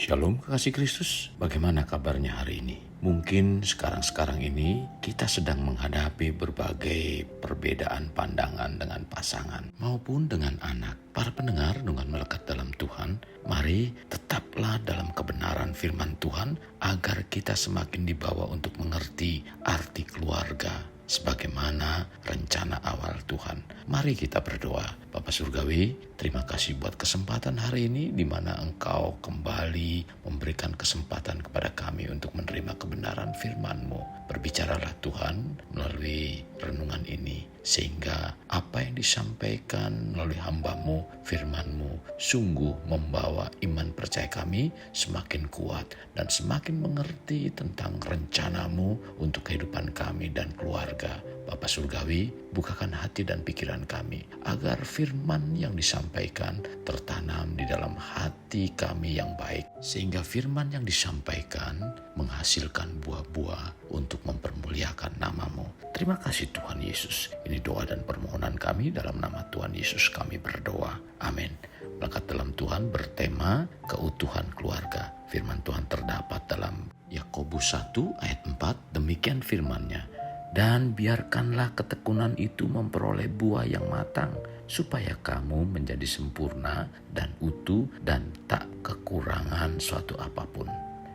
Shalom kekasih Kristus, bagaimana kabarnya hari ini? Mungkin sekarang ini kita sedang menghadapi berbagai perbedaan pandangan dengan pasangan maupun dengan anak. Para pendengar dengan melekat dalam Tuhan, mari tetaplah dalam kebenaran firman Tuhan agar kita semakin dibawa untuk mengerti arti keluarga sebagaimana rencana awal Tuhan. Mari kita berdoa. Bapa Surgawi, terima kasih buat kesempatan hari ini di mana Engkau kembali memberikan kesempatan kepada kami untuk menerima kebenaran firman-Mu. Berbicaralah Tuhan melalui renungan ini, sehingga apa yang disampaikan melalui hamba-Mu, firman-Mu, sungguh membawa iman percaya kami semakin kuat dan semakin mengerti tentang rencana-Mu untuk kehidupan kami dan keluarga. Bapa Surgawi, bukakan hati dan pikiran kami agar firman yang disampaikan tertanam di dalam hati kami yang baik, sehingga firman yang disampaikan menghasilkan buah-buah untuk mempermuliakan nama-Mu. Terima kasih Tuhan Yesus. Ini doa dan permohonan kami dalam nama Tuhan Yesus kami berdoa. Amin. Berkat dalam Tuhan bertema keutuhan keluarga. Firman Tuhan terdapat dalam Yakobus 1 ayat 4. Demikian firman-Nya. Dan biarkanlah ketekunan itu memperoleh buah yang matang, supaya kamu menjadi sempurna dan utuh dan tak kekurangan suatu apapun.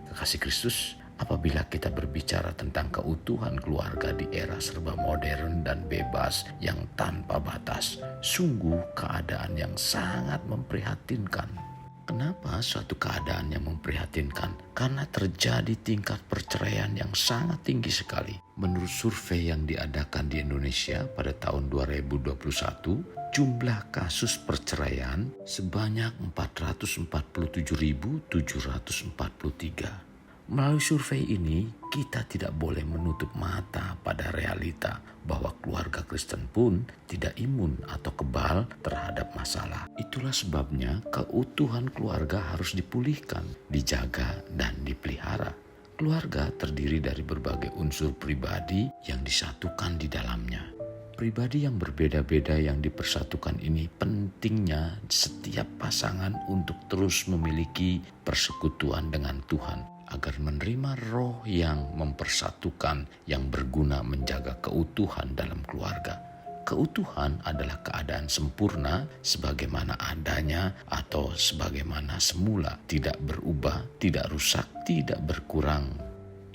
Kekasih Kristus, apabila kita berbicara tentang keutuhan keluarga di era serba modern dan bebas yang tanpa batas, sungguh keadaan yang sangat memprihatinkan. Kenapa suatu keadaan yang memprihatinkan? Karena terjadi tingkat perceraian yang sangat tinggi sekali. Menurut survei yang diadakan di Indonesia pada tahun 2021, jumlah kasus perceraian sebanyak 447.743. Melalui survei ini, kita tidak boleh menutup mata pada realita bahwa keluarga Kristen pun tidak imun atau kebal terhadap masalah. Itulah sebabnya keutuhan keluarga harus dipulihkan, dijaga, dan dipelihara. Keluarga terdiri dari berbagai unsur pribadi yang disatukan di dalamnya. Pribadi yang berbeda-beda yang dipersatukan ini pentingnya setiap pasangan untuk terus memiliki persekutuan dengan Tuhan, agar menerima roh yang mempersatukan yang berguna menjaga keutuhan dalam keluarga. Keutuhan adalah keadaan sempurna sebagaimana adanya atau sebagaimana semula, tidak berubah, tidak rusak, tidak berkurang.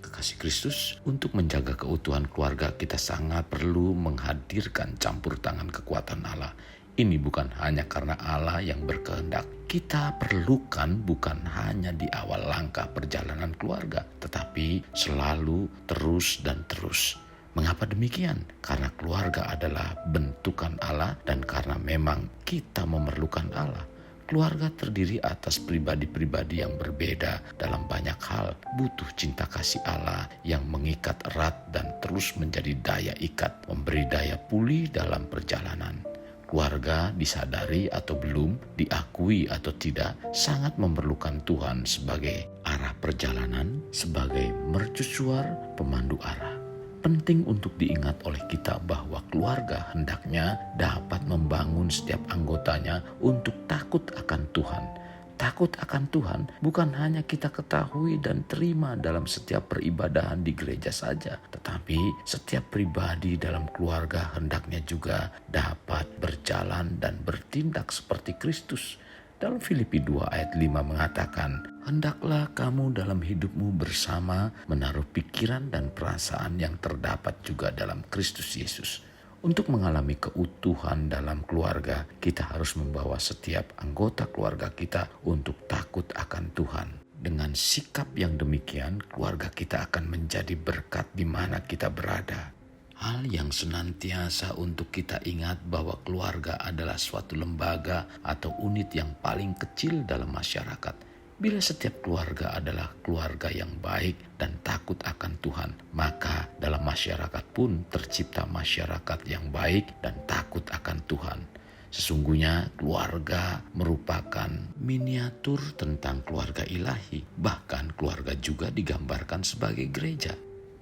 Kekasih Kristus, untuk menjaga keutuhan keluarga kita sangat perlu menghadirkan campur tangan kekuatan Allah. Ini bukan hanya karena Allah yang berkehendak. Kita perlukan bukan hanya di awal langkah perjalanan keluarga, tetapi selalu terus dan terus. Mengapa demikian? Karena keluarga adalah bentukan Allah dan karena memang kita memerlukan Allah. Keluarga terdiri atas pribadi-pribadi yang berbeda dalam banyak hal. Butuh cinta kasih Allah yang mengikat erat dan terus menjadi daya ikat, memberi daya pulih dalam perjalanan. Keluarga disadari atau belum, diakui atau tidak, sangat memerlukan Tuhan sebagai arah perjalanan, sebagai mercusuar pemandu arah. Penting untuk diingat oleh kita bahwa keluarga hendaknya dapat membangun setiap anggotanya untuk takut akan Tuhan. Takut akan Tuhan bukan hanya kita ketahui dan terima dalam setiap peribadahan di gereja saja, tetapi setiap pribadi dalam keluarga hendaknya juga dapat berjalan dan bertindak seperti Kristus. Dalam Filipi 2 ayat 5 mengatakan, hendaklah kamu dalam hidupmu bersama menaruh pikiran dan perasaan yang terdapat juga dalam Kristus Yesus. Untuk mengalami keutuhan dalam keluarga, kita harus membawa setiap anggota keluarga kita untuk takut akan Tuhan. Dengan sikap yang demikian, keluarga kita akan menjadi berkat di mana kita berada. Hal yang senantiasa untuk kita ingat bahwa keluarga adalah suatu lembaga atau unit yang paling kecil dalam masyarakat. Bila setiap keluarga adalah keluarga yang baik dan takut akan Tuhan, maka dalam masyarakat pun tercipta masyarakat yang baik dan takut akan Tuhan. Sesungguhnya keluarga merupakan miniatur tentang keluarga ilahi. Bahkan keluarga juga digambarkan sebagai gereja.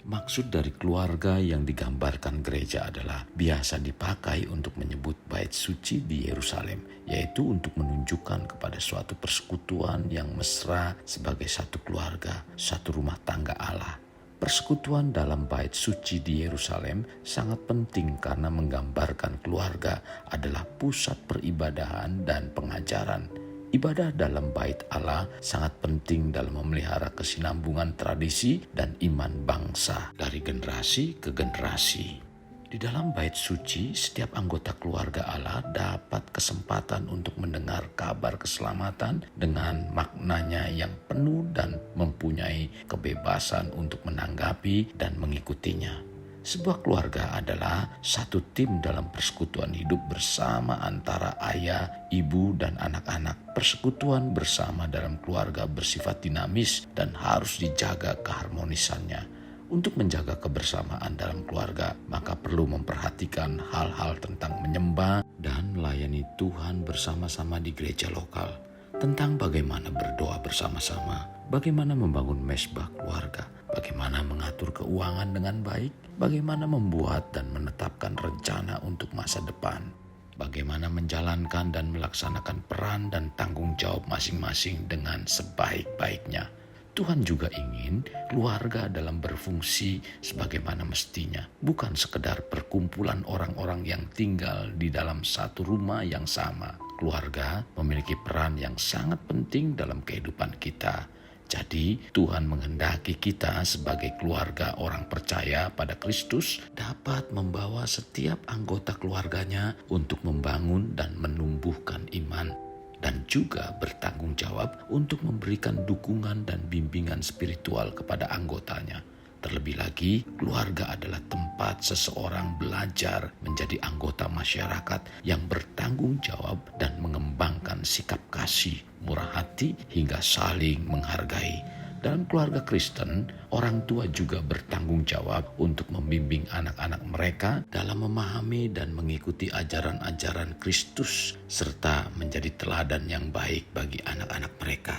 Maksud dari keluarga yang digambarkan gereja adalah biasa dipakai untuk menyebut bait suci di Yerusalem, yaitu untuk menunjukkan kepada suatu persekutuan yang mesra sebagai satu keluarga, satu rumah tangga Allah. Persekutuan dalam bait suci di Yerusalem sangat penting karena menggambarkan keluarga adalah pusat peribadahan dan pengajaran. Ibadah dalam bait Allah sangat penting dalam memelihara kesinambungan tradisi dan iman bangsa dari generasi ke generasi. Di dalam bait suci, setiap anggota keluarga Allah dapat kesempatan untuk mendengar kabar keselamatan dengan maknanya yang penuh dan mempunyai kebebasan untuk menanggapi dan mengikutinya. Sebuah keluarga adalah satu tim dalam persekutuan hidup bersama antara ayah, ibu, dan anak-anak. Persekutuan bersama dalam keluarga bersifat dinamis dan harus dijaga keharmonisannya. Untuk menjaga kebersamaan dalam keluarga, maka perlu memperhatikan hal-hal tentang menyembah dan melayani Tuhan bersama-sama di gereja lokal. Tentang bagaimana berdoa bersama-sama, bagaimana membangun mezbah keluarga, bagaimana mengatur keuangan dengan baik, bagaimana membuat dan menetapkan rencana untuk masa depan, bagaimana menjalankan dan melaksanakan peran dan tanggung jawab masing-masing dengan sebaik-baiknya. Tuhan juga ingin keluarga dalam berfungsi sebagaimana mestinya, bukan sekedar perkumpulan orang-orang yang tinggal di dalam satu rumah yang sama. Keluarga memiliki peran yang sangat penting dalam kehidupan kita. Jadi Tuhan menghendaki kita sebagai keluarga orang percaya pada Kristus dapat membawa setiap anggota keluarganya untuk membangun dan menumbuhkan iman, dan juga bertanggung jawab untuk memberikan dukungan dan bimbingan spiritual kepada anggotanya. Terlebih lagi, keluarga adalah tempat seseorang belajar menjadi anggota masyarakat yang bertanggung jawab dan mengembangkan sikap kasih, murah hati, hingga saling menghargai. Dalam keluarga Kristen, orang tua juga bertanggung jawab untuk membimbing anak-anak mereka dalam memahami dan mengikuti ajaran-ajaran Kristus, serta menjadi teladan yang baik bagi anak-anak mereka.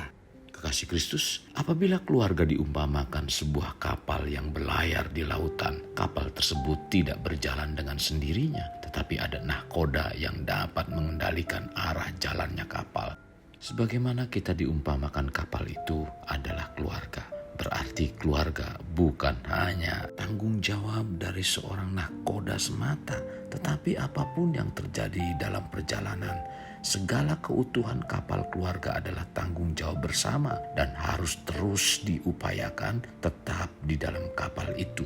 Kekasih Kristus, apabila keluarga diumpamakan sebuah kapal yang berlayar di lautan, kapal tersebut tidak berjalan dengan sendirinya, tetapi ada nahkoda yang dapat mengendalikan arah jalannya kapal. Sebagaimana kita diumpamakan kapal itu adalah keluarga. Berarti keluarga bukan hanya tanggung jawab dari seorang nahkoda semata, tetapi apapun yang terjadi dalam perjalanan, segala keutuhan kapal keluarga adalah tanggung jawab bersama dan harus terus diupayakan tetap di dalam kapal itu.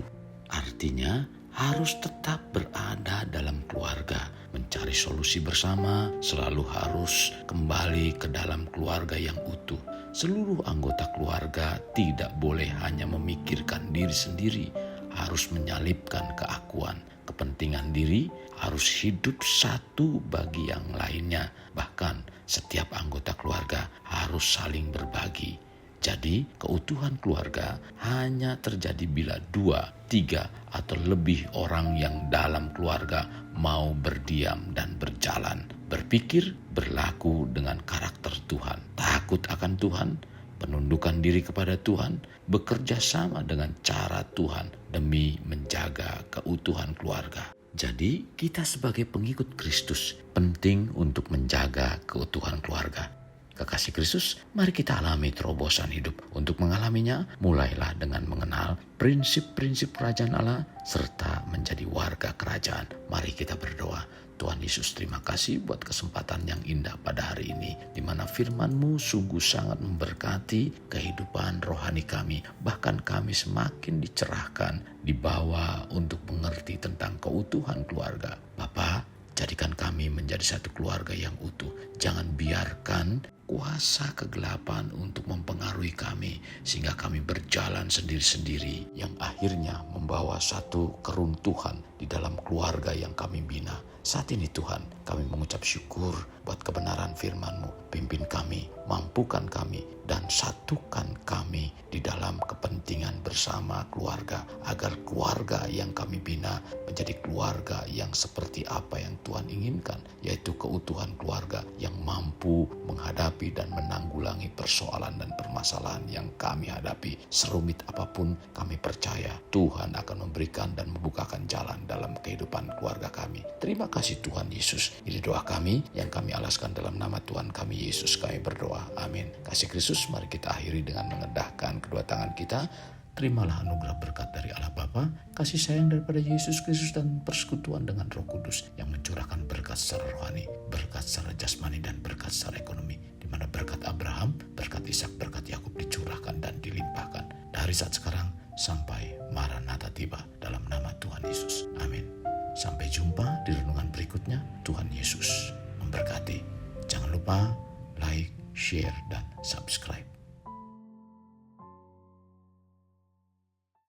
Artinya harus tetap berada dalam keluarga, mencari solusi bersama, selalu harus kembali ke dalam keluarga yang utuh. Seluruh anggota keluarga tidak boleh hanya memikirkan diri sendiri, harus menyalipkan keakuan, kepentingan diri, harus hidup satu bagi yang lainnya. Bahkan setiap anggota keluarga harus saling berbagi. Jadi keutuhan keluarga hanya terjadi bila 2, 3, atau lebih orang yang dalam keluarga mau berdiam dan berjalan, berpikir, berlaku dengan karakter Tuhan, takut akan Tuhan, penundukan diri kepada Tuhan, bekerja sama dengan cara Tuhan demi menjaga keutuhan keluarga. Jadi kita sebagai pengikut Kristus penting untuk menjaga keutuhan keluarga. Kekasih Kristus, mari kita alami terobosan hidup. Untuk mengalaminya, mulailah dengan mengenal prinsip-prinsip kerajaan Allah serta menjadi warga kerajaan. Mari kita berdoa. Tuhan Yesus, terima kasih buat kesempatan yang indah pada hari ini, di mana firman-Mu sungguh sangat memberkati kehidupan rohani kami. Bahkan kami semakin dicerahkan, dibawa untuk mengerti tentang keutuhan keluarga. Bapa, jadikan kami menjadi satu keluarga yang utuh. Jangan biarkan kuasa kegelapan untuk mempengaruhi kami, sehingga kami berjalan sendiri-sendiri, yang akhirnya membawa satu keruntuhan di dalam keluarga yang kami bina. Saat ini Tuhan, kami mengucap syukur buat kebenaran firman-Mu. Pimpin kami, mampukan kami, dan satukan kami di dalam kepentingan bersama keluarga, agar keluarga yang kami bina menjadi keluarga yang seperti apa yang Tuhan inginkan, yaitu keutuhan keluarga yang mampu menghadapi menghadapi dan menanggulangi persoalan dan permasalahan yang kami hadapi. Serumit apapun, kami percaya Tuhan akan memberikan dan membukakan jalan dalam kehidupan keluarga kami. Terima kasih Tuhan Yesus. Ini doa kami yang kami alaskan dalam nama Tuhan kami Yesus. Kami berdoa. Amin. Kasih Kristus, mari kita akhiri dengan mengendahkan kedua tangan kita. Terimalah anugerah berkat dari Allah Bapa, kasih sayang daripada Yesus Kristus, dan persekutuan dengan Roh Kudus yang mencurahkan berkat secara rohani, berkat secara jasmani, dan berkat secara ekonomi, di mana berkat Abraham, berkat Ishak, berkat Yakub dicurahkan dan dilimpahkan dari saat sekarang sampai Maranatha tiba, dalam nama Tuhan Yesus. Amin. Sampai jumpa di renungan berikutnya. Tuhan Yesus memberkati. Jangan lupa like, share, dan subscribe.